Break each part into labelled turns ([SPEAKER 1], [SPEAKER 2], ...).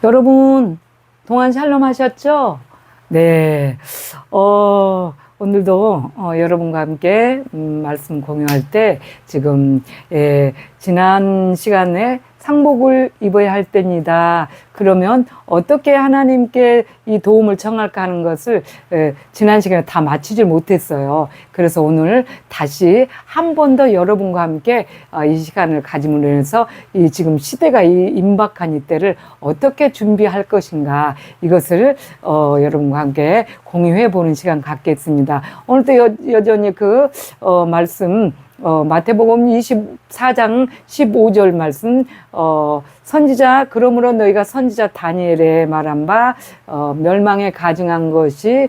[SPEAKER 1] 여러분, 동안 샬롬 하셨죠? 네. 오늘도 여러분과 함께 말씀 공유할 때 지금 지난 시간에 상복을 입어야 할 때입니다. 그러면 어떻게 하나님께 이 도움을 청할까 하는 것을 지난 시간에 다 마치질 못했어요. 그래서 오늘 다시 한 번 더 여러분과 함께 이 시간을 가짐으로 해서 이 지금 시대가 이 임박한 이때를 어떻게 준비할 것인가 이것을 여러분과 함께 공유해 보는 시간 갖겠습니다. 오늘도 여전히 그 말씀 마태복음 24장 15절 말씀 선지자 그러므로 너희가 선지자 다니엘의 말한 바 멸망에 가증한 것이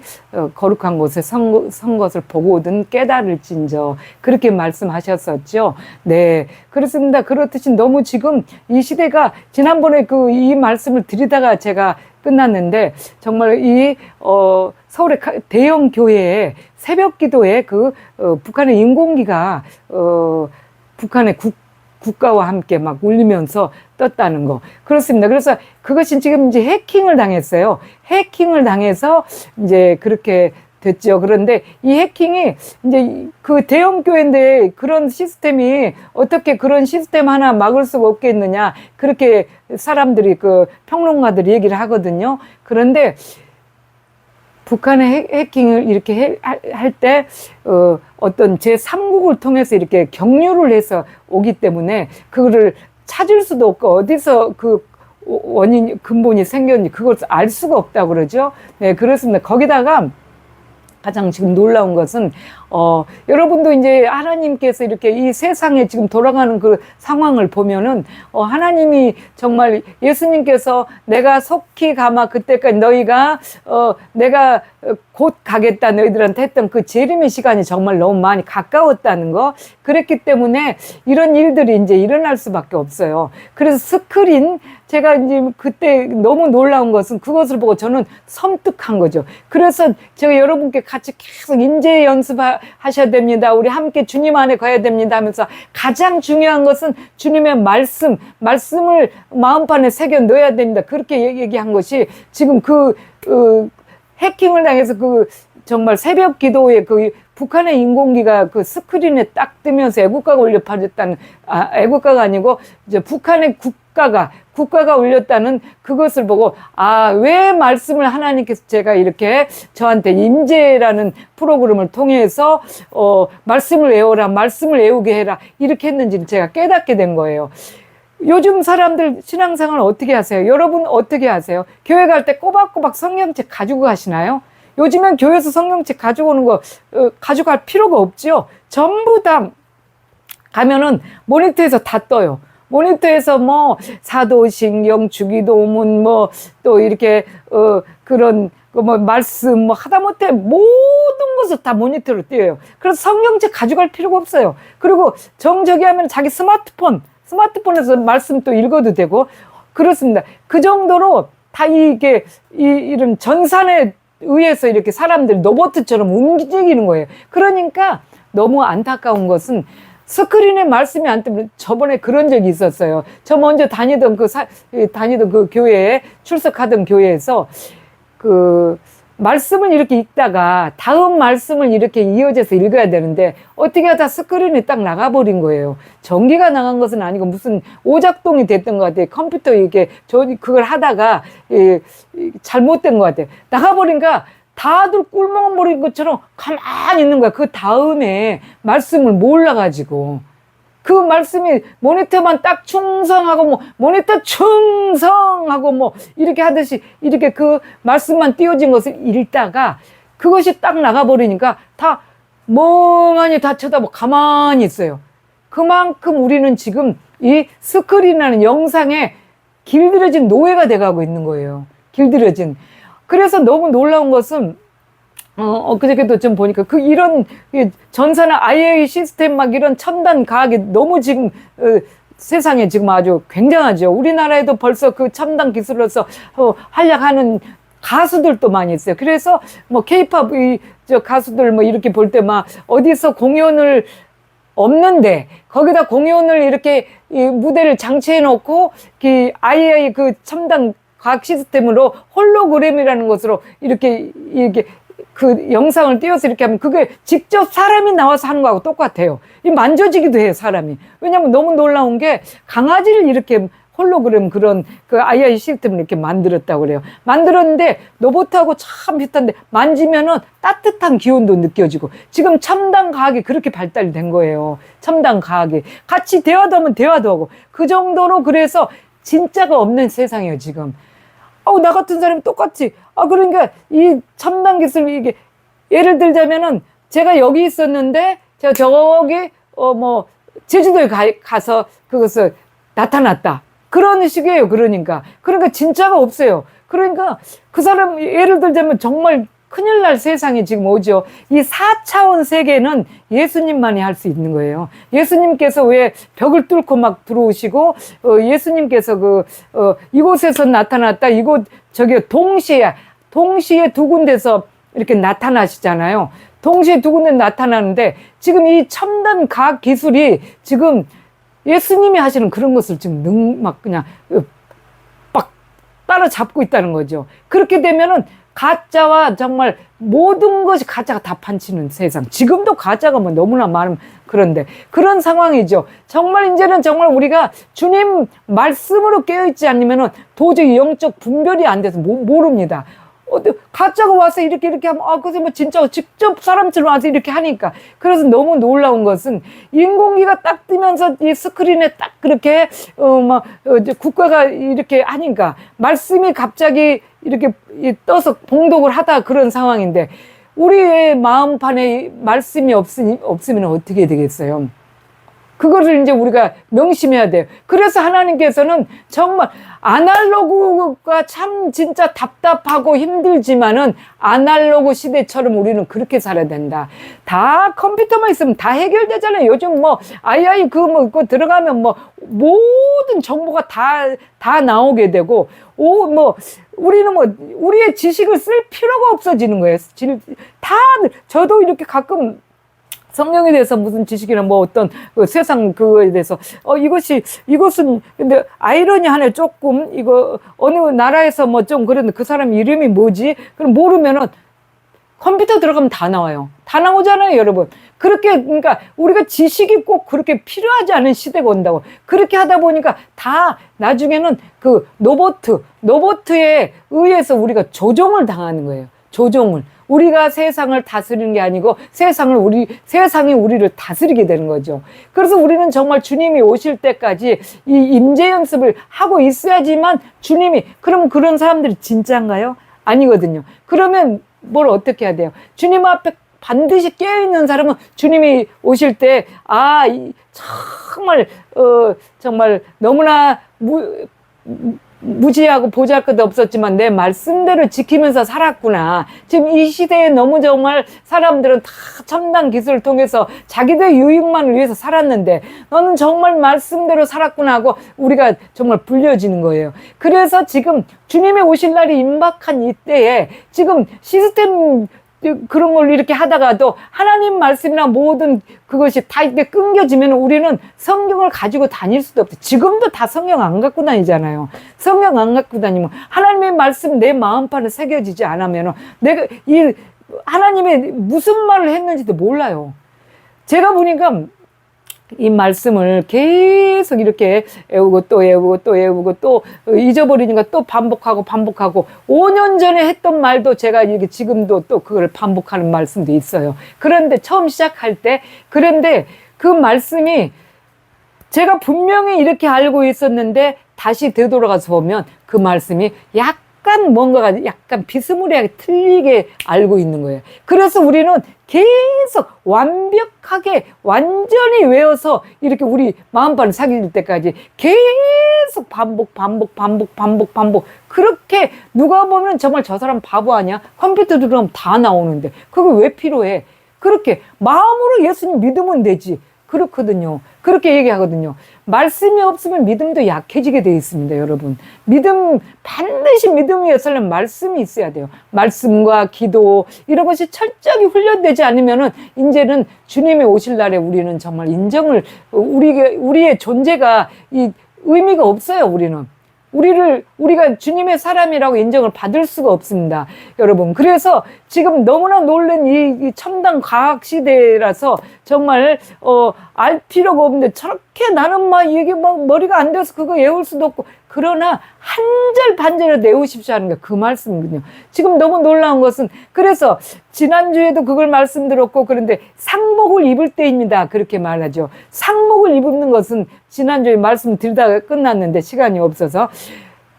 [SPEAKER 1] 거룩한 곳에 선 것을 보고든 깨달을진저 그렇게 말씀하셨었죠. 네, 그렇습니다. 그렇듯이 너무 지금 이 시대가 지난번에 이 말씀을 드리다가 제가 끝났는데 정말 이 서울의 대형 교회에 새벽 기도에 북한의 인공기가 북한의 국가와 함께 막 울리면서 떴다는 거. 그렇습니다. 그래서 그것이 지금 이제 해킹을 당했어요. 해킹을 당해서 이제 그렇게 됐죠. 그런데 이 해킹이 이제 그 대형 교회인데 그런 시스템이 어떻게 그런 시스템 하나 막을 수가 없겠느냐. 그렇게 사람들이 평론가들이 얘기를 하거든요. 그런데 북한의 해킹을 이렇게 할 때 어떤 제3국을 통해서 이렇게 경유를 해서 오기 때문에 그거를 찾을 수도 없고 어디서 원인 근본이 생겼는지 그걸 알 수가 없다고 그러죠. 네, 그렇습니다. 거기다가 가장 지금 놀라운 것은 여러분도 이제 하나님께서 이렇게 이 세상에 지금 돌아가는 그 상황을 보면은 하나님이 정말 예수님께서 내가 속히 가마 그때까지 너희가 내가 곧 가겠다 너희들한테 했던 그 재림의 시간이 정말 너무 많이 가까웠다는 거. 그랬기 때문에 이런 일들이 이제 일어날 수밖에 없어요. 그래서 스크린 제가 이제 그때 너무 놀라운 것은 그것을 보고 저는 섬뜩한 거죠. 그래서 제가 여러분께 같이 계속 인재 연습하셔야 됩니다. 우리 함께 주님 안에 가야 됩니다 하면서 가장 중요한 것은 주님의 말씀을 마음판에 새겨 넣어야 됩니다. 그렇게 얘기한 것이 지금 해킹을 당해서 정말 새벽 기도에 북한의 인공기가 스크린에 딱 뜨면서 애국가가 올려파졌다는, 애국가가 아니고 이제 북한의 국가가 올렸다는 그것을 보고, 왜 말씀을 하나님께서 제가 이렇게 저한테 임재라는 프로그램을 통해서, 말씀을 외워라, 말씀을 외우게 해라, 이렇게 했는지를 제가 깨닫게 된 거예요. 요즘 사람들 신앙생활 어떻게 하세요? 여러분 어떻게 하세요? 교회 갈 때 꼬박꼬박 성경책 가지고 가시나요? 요즘엔 교회에서 성경책 가지고 오는 거 가져갈 필요가 없죠. 전부 다 가면은 모니터에서 다 떠요. 모니터에서 사도신경, 주기도문 또 이렇게 그런 말씀 하다못해 모든 것을 다 모니터로 띄어요. 그래서 성경책 가져갈 필요가 없어요. 그리고 정적이 하면 자기 스마트폰에서 말씀 또 읽어도 되고 그렇습니다. 그 정도로 다 이런 전산에 의해서 이렇게 사람들이 로봇처럼 움직이는 거예요. 그러니까 너무 안타까운 것은 스크린에 말씀이 안 뜨면 저번에 그런 적이 있었어요. 저 먼저 다니던 그 교회에 출석하던 교회에서 말씀을 이렇게 읽다가 다음 말씀을 이렇게 이어져서 읽어야 되는데 어떻게 하다 스크린이 딱 나가버린 거예요. 전기가 나간 것은 아니고 무슨 오작동이 됐던 것 같아요. 컴퓨터 그걸 하다가 잘못된 것 같아요. 나가버리니까 다들 꿀먹은 버린 것처럼 가만히 있는 거야. 그 다음에 말씀을 몰라가지고. 그 말씀이 모니터만 딱 충성하고 모니터 충성하고 이렇게 하듯이 이렇게 그 말씀만 띄워진 것을 읽다가 그것이 딱 나가버리니까 다 멍하니 다 쳐다보고 가만히 있어요. 그만큼 우리는 지금 이 스크린이라는 영상에 길들여진 노예가 돼가고 있는 거예요. 길들여진. 그래서 너무 놀라운 것은 엊그저께도 좀 보니까 이런 전산화 IA 시스템 이런 첨단 과학이 너무 지금 세상에 지금 아주 굉장하죠. 우리나라에도 벌써 그 첨단 기술로서 활약하는 가수들도 많이 있어요. 그래서 K-pop 가수들 이렇게 볼 때 어디서 공연을 없는데 거기다 공연을 이렇게 무대를 장치해 놓고 AI 첨단 과학 시스템으로 홀로그램이라는 것으로 이렇게 그 영상을 띄워서 이렇게 하면 그게 직접 사람이 나와서 하는 거하고 똑같아요. 이 만져지기도 해요, 사람이. 왜냐면 너무 놀라운 게 강아지를 이렇게 홀로그램 그런 그 AI 시스템을 이렇게 만들었다고 그래요. 만들었는데 로봇하고 참 비슷한데 만지면은 따뜻한 기온도 느껴지고 지금 첨단 과학이 그렇게 발달된 거예요. 첨단 과학이. 같이 대화도 하면 대화도 하고 그 정도로 그래서 진짜가 없는 세상이에요, 지금. 나 같은 사람이 똑같이. 그러니까 이 첨단 기술 이게 예를 들자면은 제가 여기 있었는데 제가 저기 제주도에 가서 그것을 나타났다. 그런 식이에요. 그러니까 진짜가 없어요. 그러니까 그 사람 예를 들자면 정말 큰일 날 세상이 지금 오죠. 이 4차원 세계는 예수님만이 할 수 있는 거예요. 예수님께서 왜 벽을 뚫고 막 들어오시고 예수님께서 이곳에서 나타났다. 저기 동시에 두 군데서 이렇게 나타나시잖아요. 동시에 두 군데 나타나는데 지금 이 첨단 과학 기술이 지금 예수님이 하시는 그런 것을 지금 그냥 막 따라잡고 있다는 거죠. 그렇게 되면은 가짜와 정말 모든 것이 가짜가 다 판치는 세상. 지금도 가짜가 너무나 많은 그런데 그런 상황이죠. 정말 이제는 정말 우리가 주님 말씀으로 깨어있지 않으면은 도저히 영적 분별이 안 돼서 모릅니다. 가짜가 와서 이렇게 하면 그래서 진짜 직접 사람처럼 와서 이렇게 하니까. 그래서 너무 놀라운 것은 인공기가 딱 뜨면서 이 스크린에 딱 그렇게 국가가 이렇게 하니까 말씀이 갑자기 이렇게 떠서 봉독을 하다 그런 상황인데 우리의 마음판에 말씀이 없으면 어떻게 되겠어요? 그거를 이제 우리가 명심해야 돼요. 그래서 하나님께서는 정말 아날로그가 참 진짜 답답하고 힘들지만은 아날로그 시대처럼 우리는 그렇게 살아야 된다. 다 컴퓨터만 있으면 다 해결되잖아요. 요즘 AI 그거 들어가면 모든 정보가 다 나오게 되고 우리는 우리의 지식을 쓸 필요가 없어지는 거예요. 저도 이렇게 가끔 성경에 대해서 무슨 지식이나 어떤 세상 그거에 대해서 이것은 근데 아이러니하네 조금 이거 어느 나라에서 좀 그랬는데 그 사람 이름이 뭐지? 그럼 모르면은 컴퓨터 들어가면 다 나와요. 다 나오잖아요, 여러분. 그러니까 우리가 지식이 꼭 그렇게 필요하지 않은 시대가 온다고. 그렇게 하다 보니까 다 나중에는 그 로봇에 의해서 우리가 조종을 당하는 거예요. 조종을. 우리가 세상을 다스리는 게 아니고 세상이 우리를 다스리게 되는 거죠. 그래서 우리는 정말 주님이 오실 때까지 이 임재 연습을 하고 있어야지만 그러면 그런 사람들이 진짜인가요? 아니거든요. 그러면 뭘 어떻게 해야 돼요? 주님 앞에 반드시 깨어있는 사람은 주님이 오실 때 정말 너무나 무지하고 보잘것도 없었지만 내 말씀대로 지키면서 살았구나. 지금 이 시대에 너무 정말 사람들은 다 첨단 기술을 통해서 자기들 유익만을 위해서 살았는데 너는 정말 말씀대로 살았구나 하고 우리가 정말 불려지는 거예요. 그래서 지금 주님의 오실 날이 임박한 이때에 지금 시스템 그런 걸 이렇게 하다가도 하나님 말씀이나 모든 그것이 다 이렇게 끊겨지면 우리는 성경을 가지고 다닐 수도 없대. 지금도 다 성경 안 갖고 다니잖아요. 성경 안 갖고 다니면 하나님의 말씀 내 마음판에 새겨지지 않으면 내가 하나님의 무슨 말을 했는지도 몰라요. 제가 보니까 이 말씀을 계속 이렇게 외우고 또 잊어버리니까 또 반복하고 5년 전에 했던 말도 제가 이렇게 지금도 또 그걸 반복하는 말씀도 있어요. 그런데 처음 시작할 때 그런데 그 말씀이 제가 분명히 이렇게 알고 있었는데 다시 되돌아가서 보면 그 말씀이 뭔가가 약간 비스무리하게 틀리게 알고 있는 거예요. 그래서 우리는 계속 완벽하게 완전히 외워서 이렇게 우리 마음판을 사귈 때까지 계속 반복 그렇게 누가 보면 정말 저 사람 바보 아니야? 컴퓨터 들어가면 다 나오는데 그거 왜 필요해? 그렇게 마음으로 예수님 믿으면 되지. 그렇거든요. 그렇게 얘기하거든요. 말씀이 없으면 믿음도 약해지게 되어 있습니다, 여러분. 반드시 믿음 위에 서려면 말씀이 있어야 돼요. 말씀과 기도, 이런 것이 철저하게 훈련되지 않으면은, 이제는 주님이 오실 날에 우리는 정말 우리의 존재가 의미가 없어요, 우리는. 우리가 주님의 사람이라고 인정을 받을 수가 없습니다. 여러분. 그래서 지금 너무나 놀란 이 첨단 과학 시대라서 정말, 알 필요가 없는데 저렇게 나는 막 이게 막 머리가 안 돼서 그거 외울 수도 없고, 그러나 한 절 반절이라도 외우십시오 하는 게 그 말씀이거든요. 지금 너무 놀라운 것은, 그래서 지난주에도 그걸 말씀드렸고, 그런데 상복을 입을 때입니다. 그렇게 말하죠. 상복을 입는 것은 지난주에 말씀드리다가 끝났는데 시간이 없어서,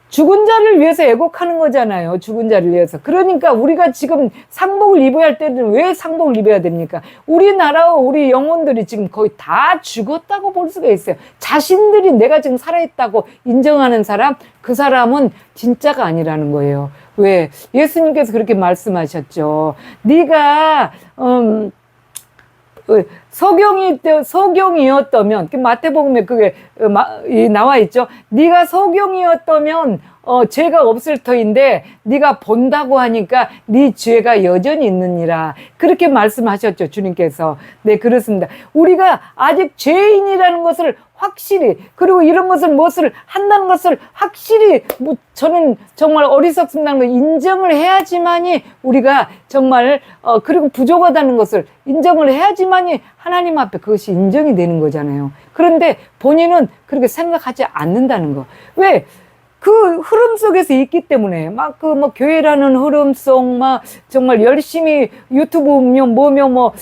[SPEAKER 1] 죽은 자를 위해서 애곡하는 거잖아요. 죽은 자를 위해서. 그러니까 우리가 지금 상복을 입어야 할 때는 왜 상복을 입어야 됩니까? 우리나라와 우리 영혼들이 지금 거의 다 죽었다고 볼 수가 있어요. 자신들이 내가 지금 살아있다고 인정하는 사람, 그 사람은 진짜가 아니라는 거예요. 왜? 예수님께서 그렇게 말씀하셨죠. 네가 서경이었다면, 마태복음에 그게 나와 있죠. 네가 서경이었다면 죄가 없을 터인데 네가 본다고 하니까 네 죄가 여전히 있느니라. 그렇게 말씀하셨죠, 주님께서. 네, 그렇습니다. 우리가 아직 죄인이라는 것을 확실히, 그리고 이런 무엇을 한다는 것을 확실히, 저는 정말 어리석습니다는 걸 인정을 해야지만이 우리가 정말, 그리고 부족하다는 것을 인정을 해야지만이 하나님 앞에 그것이 인정이 되는 거잖아요. 그런데 본인은 그렇게 생각하지 않는다는 거. 왜? 그 흐름 속에서 있기 때문에, 교회라는 흐름 속, 정말 열심히 유튜브며,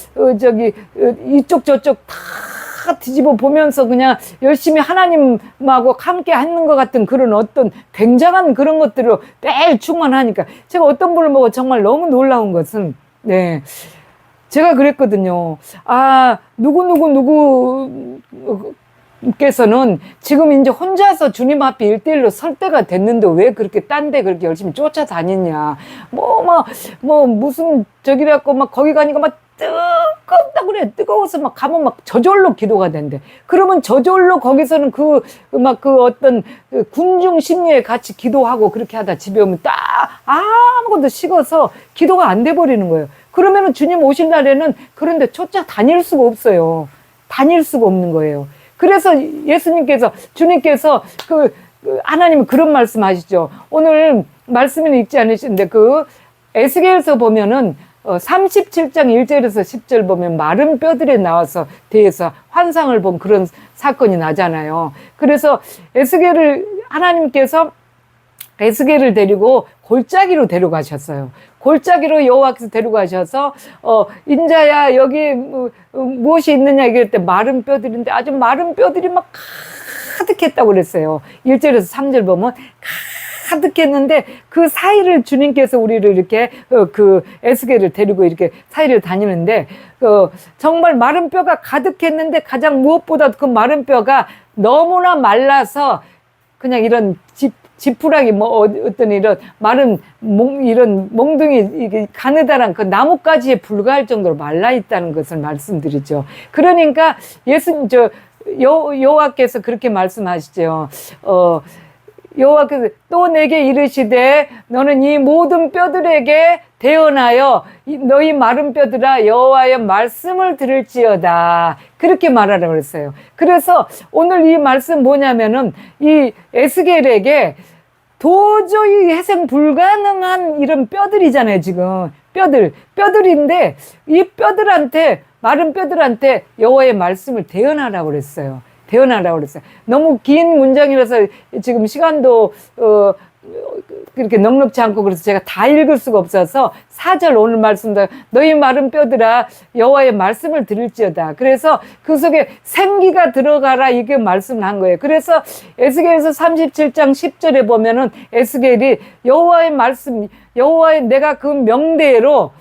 [SPEAKER 1] 이쪽 저쪽 다 뒤집어 보면서 그냥 열심히 하나님하고 함께 하는 것 같은 그런 어떤 굉장한 그런 것들로 매일 충만하니까. 제가 어떤 분을 보고 정말 너무 놀라운 것은, 네. 제가 그랬거든요. 누구께서는 지금 이제 혼자서 주님 앞에 1대1로 설 때가 됐는데 왜 그렇게 딴 데 그렇게 열심히 쫓아다니냐. 무슨 저기라고 거기 가니까 뜨겁다 그래. 뜨거워서 가면 저절로 기도가 된대. 그러면 저절로 거기서는 그 어떤 군중 심리에 같이 기도하고 그렇게 하다 집에 오면 딱 아무것도 식어서 기도가 안 돼 버리는 거예요. 그러면은 주님 오실 날에는 그런데 쫓아다닐 수가 없어요. 다닐 수가 없는 거예요. 그래서 주님께서 하나님은 그런 말씀 하시죠. 오늘 말씀은 읽지 않으시는데 에스겔서 보면은 37장 1절에서 10절 보면 마른 뼈들에 나와서 대해서 환상을 본 그런 사건이 나잖아요. 그래서 하나님께서 에스겔을 데리고 골짜기로 데려가셨어요. 골짜기로 여호와께서 데려가셔서 인자야 여기 무엇이 있느냐 이럴 때 마른 뼈들인데 아주 마른 뼈들이 가득했다고 그랬어요. 1절에서 3절 보면 가득했는데 그 사이를 주님께서 우리를 이렇게 에스겔을 데리고 이렇게 사이를 다니는데 정말 마른 뼈가 가득했는데 가장 무엇보다 그 마른 뼈가 너무나 말라서 그냥 이런 지푸라기 어떤 이런 마른 이런 몽둥이 이게 가느다란 그 나뭇가지에 불과할 정도로 말라 있다는 것을 말씀드리죠. 그러니까 여호와께서 그렇게 말씀하시죠. 여호와께서 또 내게 이르시되 너는 이 모든 뼈들에게 대언하여 너희 마른 뼈들아 여호와의 말씀을 들을지어다. 그렇게 말하라고 그랬어요. 그래서 오늘 이 말씀 뭐냐면은 이 에스겔에게 도저히 회생 불가능한 이런 뼈들이잖아요. 지금 뼈들인데 이 마른 뼈들한테 여호와의 말씀을 대언하라고 그랬어요. 너무 긴 문장이라서 지금 시간도 그렇게 넉넉지 않고 그래서 제가 다 읽을 수가 없어서 4절 오늘 말씀도 너희 마른 뼈들아 여호와의 말씀을 들을지어다. 그래서 그 속에 생기가 들어가라 이게 말씀을 한 거예요. 그래서 에스겔에서 37장 10절에 보면은 에스겔이 여호와의 말씀, 여호와의 내가 그 명대로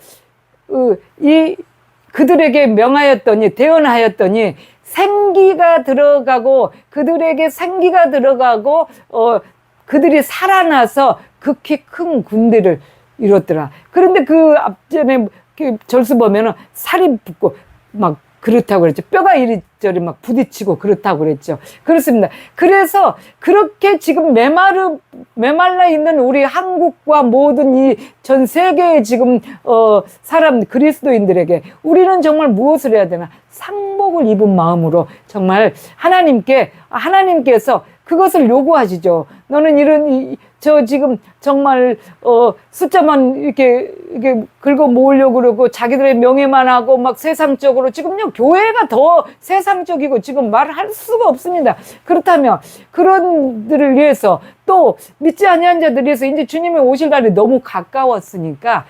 [SPEAKER 1] 그들에게 명하였더니 대언하였더니 생기가 들어가고 그들에게 생기가 들어가고 그들이 살아나서 극히 큰 군대를 이뤘더라. 그런데 그 앞전에 절수 보면은 살이 붙고 그렇다고 그랬죠. 뼈가 이리저리 부딪히고 그렇다고 그랬죠. 그렇습니다. 그래서 그렇게 지금 메말라 있는 우리 한국과 모든 이 전 세계의 지금 그리스도인들에게 우리는 정말 무엇을 해야 되나? 상복을 입은 마음으로 정말 하나님께서 그것을 요구하시죠. 너는 저 지금 정말 숫자만 이렇게 긁어 모으려고 그러고 자기들의 명예만 하고 막 세상적으로 지금요 교회가 더 세상적이고 지금 말할 수가 없습니다. 그렇다면 그런들을 위해서 또 믿지 아니한 자들을 위해서 이제 주님이 오실 날이 너무 가까웠으니까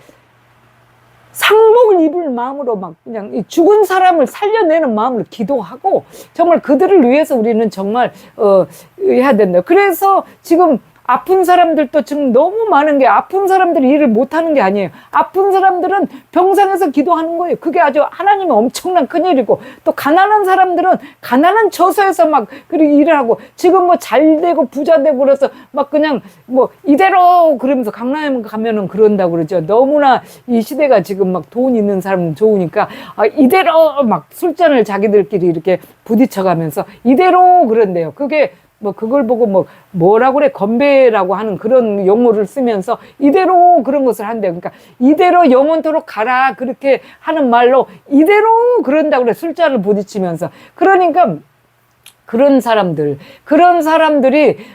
[SPEAKER 1] 상복을 입을 마음으로 막 그냥 죽은 사람을 살려내는 마음으로 기도하고 정말 그들을 위해서 우리는 정말 해야 된다. 그래서 지금 아픈 사람들도 지금 너무 많은 게 아픈 사람들이 일을 못하는 게 아니에요. 아픈 사람들은 병상에서 기도하는 거예요. 그게 아주 하나님의 엄청난 큰일이고 또 가난한 사람들은 가난한 처소에서 막 그렇게 일을 하고 지금 뭐 잘 되고 부자 되고 그래서 막 그냥 뭐 이대로 그러면서 강남 가면은 그런다고 그러죠. 너무나 이 시대가 지금 막 돈 있는 사람은 좋으니까 이대로 막 술잔을 자기들끼리 이렇게 부딪혀가면서 이대로 그런대요. 그게 뭐 그걸 보고 뭐라고 그래 건배라고 하는 그런 용어를 쓰면서 이대로 그런 것을 한대요. 그러니까 이대로 영원토록 가라 그렇게 하는 말로 이대로 그런다고 그래 술잔을 부딪히면서. 그러니까 그런 사람들이 그런 사람들은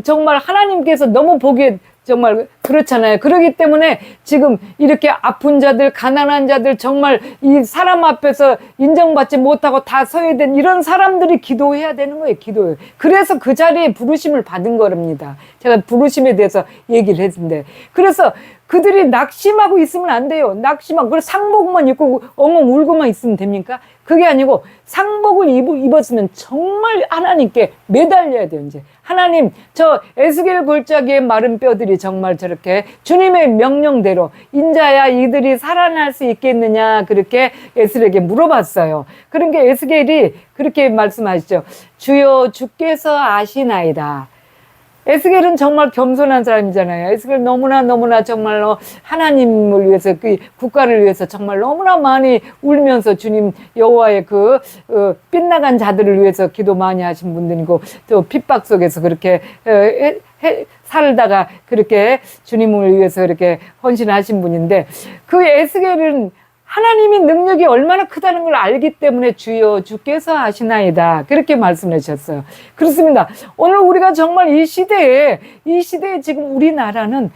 [SPEAKER 1] 정말 하나님께서 너무 보기에 정말 그렇잖아요. 그렇기 때문에 지금 이렇게 아픈 자들, 가난한 자들, 정말 이 사람 앞에서 인정받지 못하고 다 서야 된 이런 사람들이 기도해야 되는 거예요. 기도해요. 그래서 그 자리에 부르심을 받은 거랍니다. 제가 부르심에 대해서 얘기를 했는데. 그래서 그들이 낙심하고 있으면 안 돼요. 낙심하고 그래서 상복만 입고 엉엉 울고만 있으면 됩니까? 그게 아니고 상복을 입었으면 정말 하나님께 매달려야 돼요. 이제 하나님, 저 에스겔 골짜기의 마른 뼈들이 정말 저렇게 주님의 명령대로 인자야 이들이 살아날 수 있겠느냐 그렇게 에스겔에게 물어봤어요. 그러니까 에스겔이 그렇게 말씀하시죠. 주여 주께서 아시나이다. 에스겔은 정말 겸손한 사람이잖아요. 에스겔 너무나 정말로 하나님을 위해서 그 국가를 위해서 정말 너무나 많이 울면서 주님 여호와의 빗나간 자들을 위해서 기도 많이 하신 분들이고 또 핍박 속에서 그렇게 살다가 그렇게 주님을 위해서 이렇게 헌신하신 분인데 그 에스겔은 하나님의 능력이 얼마나 크다는 걸 알기 때문에 주여 주께서 하시나이다 그렇게 말씀하셨어요. 그렇습니다. 오늘 우리가 정말 이 시대에 지금 우리나라는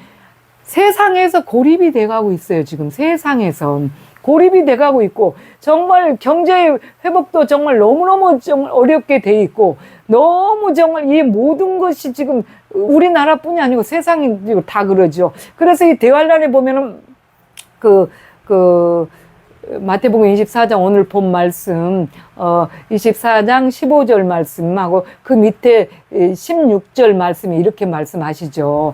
[SPEAKER 1] 세상에서 고립이 돼가고 있어요. 지금 세상에서 고립이 돼가고 있고 정말 경제 회복도 정말 너무너무 정말 어렵게 돼 있고 너무 정말 이 모든 것이 지금 우리나라뿐이 아니고 세상이 다 그러죠. 그래서 이 대환란에 보면은 마태복음 24장 오늘 본 말씀 24장 15절 말씀하고 그 밑에 16절 말씀이 이렇게 말씀하시죠.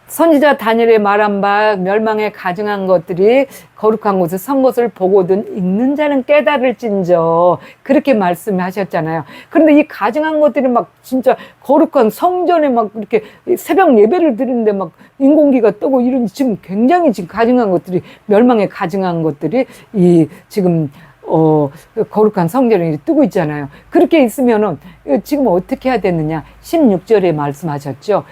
[SPEAKER 1] 선지자 다니엘의 말한 바 멸망에 가증한 것들이 거룩한 곳에 선 것을 보거든 읽는 자는 깨달을진저 그렇게 말씀하셨잖아요. 그런데 이 가증한 것들이 막 진짜 거룩한 성전에 막 이렇게 새벽 예배를 드리는데 막 인공기가 뜨고 이런 지금 굉장히 지금 가증한 것들이 멸망에 가증한 것들이 이 지금 거룩한 성전이 뜨고 있잖아요. 그렇게 있으면은 지금 어떻게 해야 되느냐? 16절에 말씀하셨죠.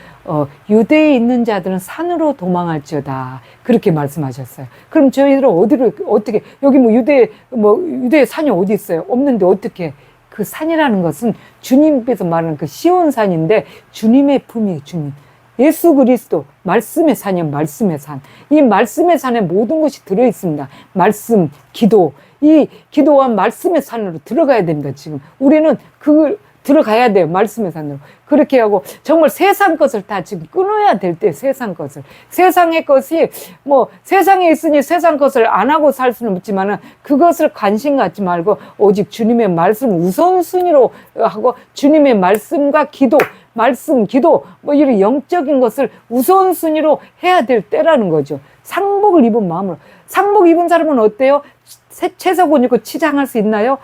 [SPEAKER 1] 유대에 있는 자들은 산으로 도망할지어다. 그렇게 말씀하셨어요. 그럼 저희들은 어떻게, 여기 유대의 산이 어디 있어요? 없는데 어떻게? 그 산이라는 것은 주님께서 말하는 그 시온 산인데 주님의 품이에요, 주님. 예수 그리스도, 말씀의 산이요, 말씀의 산. 이 말씀의 산에 모든 것이 들어있습니다. 말씀, 기도. 이 기도와 말씀의 산으로 들어가야 됩니다, 지금. 우리는 그걸 들어가야 돼요, 말씀의 산으로. 그렇게 하고, 정말 세상 것을 다 지금 끊어야 될 때, 세상 것을. 세상의 것이, 세상에 있으니 세상 것을 안 하고 살 수는 없지만은, 그것을 관심 갖지 말고, 오직 주님의 말씀 우선순위로 하고, 주님의 말씀과 기도, 말씀, 기도, 이런 영적인 것을 우선순위로 해야 될 때라는 거죠. 상복을 입은 마음으로. 상복 입은 사람은 어때요? 채석 옷 입고 치장할 수 있나요?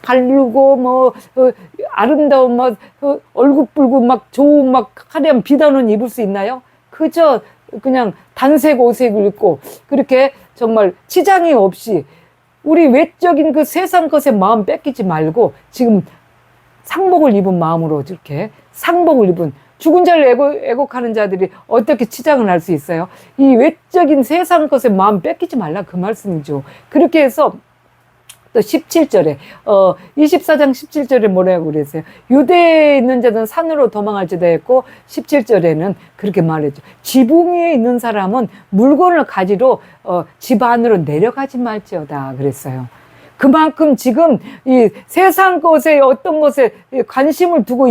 [SPEAKER 1] 바르고, 아름다운, 얼굴 붉고, 좋은, 화려한 비단 옷 입을 수 있나요? 그저, 그냥 단색 옷을 입고, 그렇게 정말 치장이 없이, 우리 외적인 그 세상 것에 마음 뺏기지 말고, 지금 상복을 입은 마음으로 이렇게 상복을 입은 죽은 자를 애곡하는 자들이 어떻게 치장을 할 수 있어요? 이 외적인 세상 것에 마음 뺏기지 말라 그 말씀이죠. 그렇게 해서 또 17절에 24장 17절에 뭐라고 그랬어요? 유대에 있는 자들은 산으로 도망할지도 했고 17절에는 그렇게 말했죠. 지붕 위에 있는 사람은 물건을 가지러 집 안으로 내려가지 말지어다 그랬어요. 그만큼 지금 이 세상 것에 어떤 것에 관심을 두고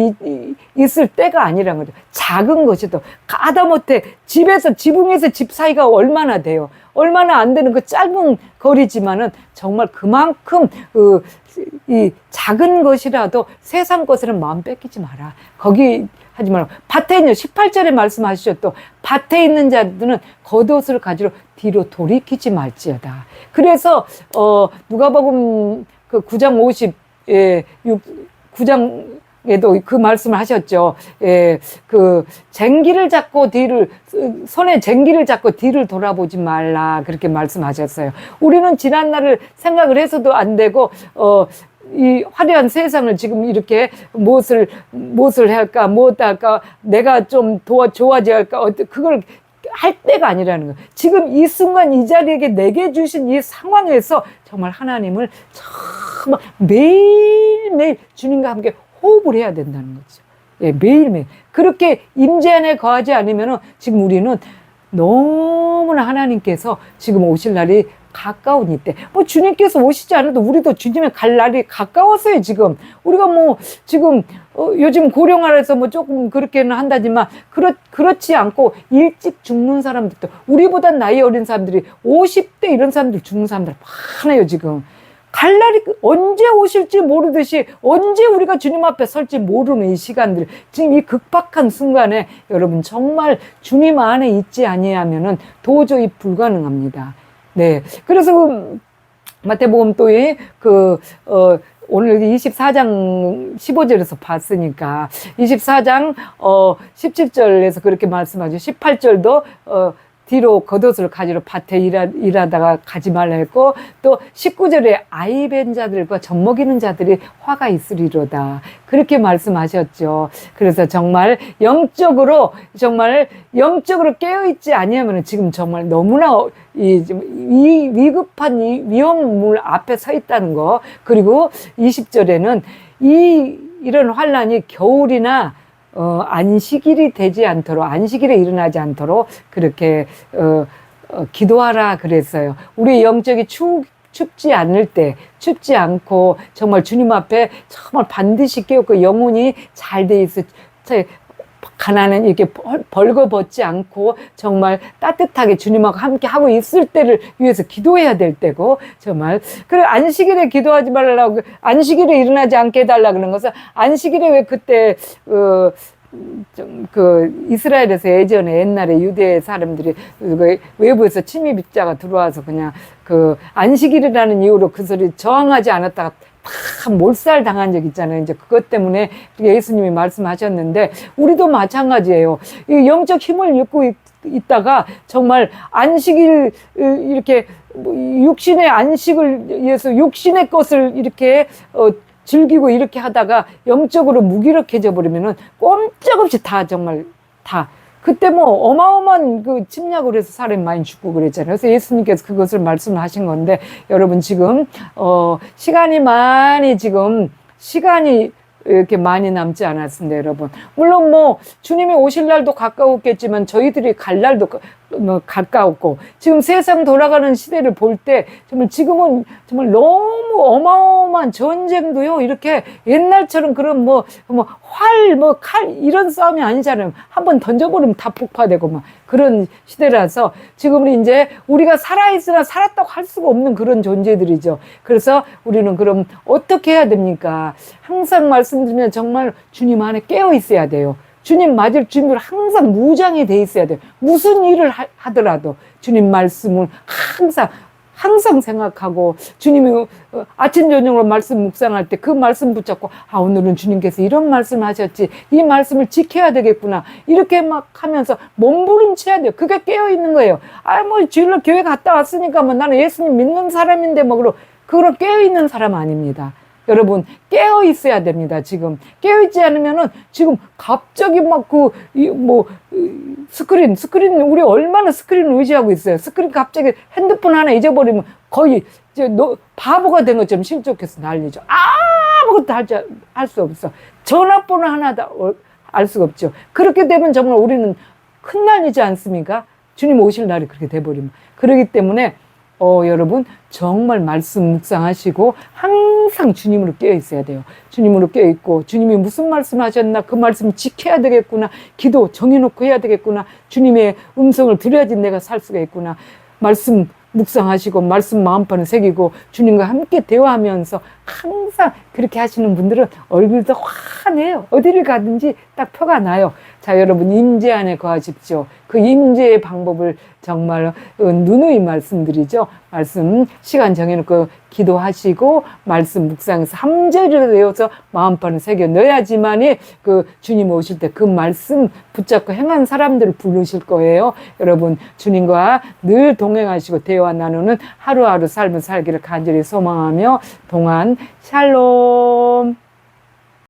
[SPEAKER 1] 있을 때가 아니란 거죠. 작은 것이도 가다못해 집에서 지붕에서 집 사이가 얼마나 돼요. 얼마나 안 되는 그 짧은 거리지만은 정말 그만큼 이 작은 것이라도 세상 것에는 마음 뺏기지 마라. 거기 하지 말고 밭에 있는 18절에 말씀하시죠. 또 밭에 있는 자들은 겉옷을 가지러 뒤로 돌이키지 말지어다. 그래서 누가복음 그 9장 9장에도 그 말씀을 하셨죠. 그 쟁기를 잡고 손에 쟁기를 잡고 뒤를 돌아보지 말라 그렇게 말씀하셨어요. 우리는 지난 날을 생각을 해서도 안 되고 이 화려한 세상을 지금 이렇게 무엇을 해야 할까, 무엇 할까, 내가 좀 좋아져야 할까, 그걸 할 때가 아니라는 거예요. 지금 이 순간 이 자리에게 내게 주신 이 상황에서 정말 하나님을 정말 매일매일 주님과 함께 호흡을 해야 된다는 거죠. 예, 매일매일. 그렇게 임재 안에 거하지 않으면은 지금 우리는 너무나 하나님께서 지금 오실 날이 가까운 이때. 뭐 주님께서 오시지 않아도 우리도 주님의 갈 날이 가까웠어요, 지금. 우리가 뭐 지금 요즘 고령화라서 뭐 조금 그렇게는 한다지만 그렇지 않고 일찍 죽는 사람들도 우리보다 나이 어린 사람들이 50대 이런 사람들 죽는 사람들 많아요, 지금. 갈 날이 언제 오실지 모르듯이 언제 우리가 주님 앞에 설지 모르는 이 시간들, 지금 이 급박한 순간에 여러분 정말 주님 안에 있지 아니하면은 도저히 불가능합니다. 네. 그래서 마태복음 또 오늘 24장 15절에서 봤으니까 24장 17절에서 그렇게 말씀하죠. 18절도 뒤로 겉옷을 가지러 밭에 일하다가 가지 말라 했고, 또 19절에 아이 뵌 자들과 젖먹이는 자들이 화가 있으리로다 그렇게 말씀하셨죠. 그래서 정말 영적으로 깨어있지 아니하면 지금 정말 너무나 이 위급한 이 위험물 앞에 서 있다는 거. 그리고 20절에는 이런 환란이 겨울이나 안식일이 되지 않도록, 안식일에 일어나지 않도록 그렇게 기도하라 그랬어요. 우리 영적이 춥지 않을 때, 춥지 않고 정말 주님 앞에 정말 반드시 깨었고 영혼이 잘 돼 있어, 가난은 이렇게 벌거벗지 않고 정말 따뜻하게 주님하고 함께 하고 있을 때를 위해서 기도해야 될 때고, 정말. 그래, 안식일에 기도하지 말라고, 안식일에 일어나지 않게 해달라 그러는 것은, 안식일에 왜 그때, 이스라엘에서 예전에 옛날에 유대 사람들이 외부에서 침입자가 들어와서 그냥 안식일이라는 이유로 그 소리 저항하지 않았다가 다 몰살 당한 적 있잖아요. 이제 그것 때문에 예수님이 말씀하셨는데, 우리도 마찬가지예요. 이 영적 힘을 잃고 있다가 정말 안식일 이렇게 육신의 안식을 위해서 육신의 것을 이렇게 즐기고 이렇게 하다가 영적으로 무기력해져 버리면은 꼼짝없이 정말 그때 뭐 어마어마한 침략을 해서 사람이 많이 죽고 그랬잖아요. 그래서 예수님께서 그것을 말씀하신 건데, 여러분 지금 시간이 이렇게 많이 남지 않았습니다, 여러분. 물론 뭐 주님이 오실 날도 가까웠겠지만 저희들이 갈 날도 가까웠고, 지금 세상 돌아가는 시대를 볼 때 정말 지금은 정말 너무 어마어마한 전쟁도요, 이렇게 옛날처럼 그런 칼 이런 싸움이 아니잖아요. 한번 던져버리면 다 폭파되고 막 그런 시대라서 지금은 이제 우리가 살아있으나 살았다고 할 수가 없는 그런 존재들이죠. 그래서 우리는 그럼 어떻게 해야 됩니까? 항상 말씀드리면 정말 주님 안에 깨어 있어야 돼요. 주님 맞을 준비를 항상 무장이 돼 있어야 돼요. 무슨 일을 하더라도 주님 말씀을 항상 생각하고, 주님이 아침 저녁으로 말씀 묵상할 때 그 말씀 붙잡고, 오늘은 주님께서 이런 말씀 하셨지, 이 말씀을 지켜야 되겠구나, 이렇게 막 하면서 몸부림쳐야 돼요. 그게 깨어있는 거예요. 주일날 교회 갔다 왔으니까 나는 예수님 믿는 사람인데 그런 깨어있는 사람 아닙니다. 여러분, 깨어 있어야 됩니다, 지금. 깨어 있지 않으면은, 지금 갑자기 스크린, 우리 얼마나 스크린을 의지하고 있어요. 스크린 갑자기 핸드폰 하나 잊어버리면 거의 이제 바보가 된 것처럼 실족해서 난리죠. 아무것도 할 수 없어. 전화번호 하나도 알 수가 없죠. 그렇게 되면 정말 우리는 큰 날이지 않습니까? 주님 오실 날이 그렇게 돼버리면. 그렇기 때문에 여러분 정말 말씀 묵상하시고 항상 주님으로 깨어 있어야 돼요. 주님으로 깨어 있고 주님이 무슨 말씀 하셨나 그 말씀 지켜야 되겠구나. 기도 정해놓고 해야 되겠구나. 주님의 음성을 들어야지 내가 살 수가 있구나. 말씀 묵상하시고 말씀 마음판에 새기고 주님과 함께 대화하면서 항상 그렇게 하시는 분들은 얼굴도 환해요. 어디를 가든지 딱 표가 나요. 자, 여러분 임재 안에 거하십시오. 그 임재의 방법을 정말 누누이 말씀드리죠. 말씀 시간 정해놓고 기도하시고 말씀 묵상해서 함재를 외워서 마음판에 새겨 넣어야지만이 그 주님 오실 때 그 말씀 붙잡고 행한 사람들을 부르실 거예요. 여러분 주님과 늘 동행하시고 대화 나누는 하루하루 삶을 살기를 간절히 소망하며 동안 샬롬.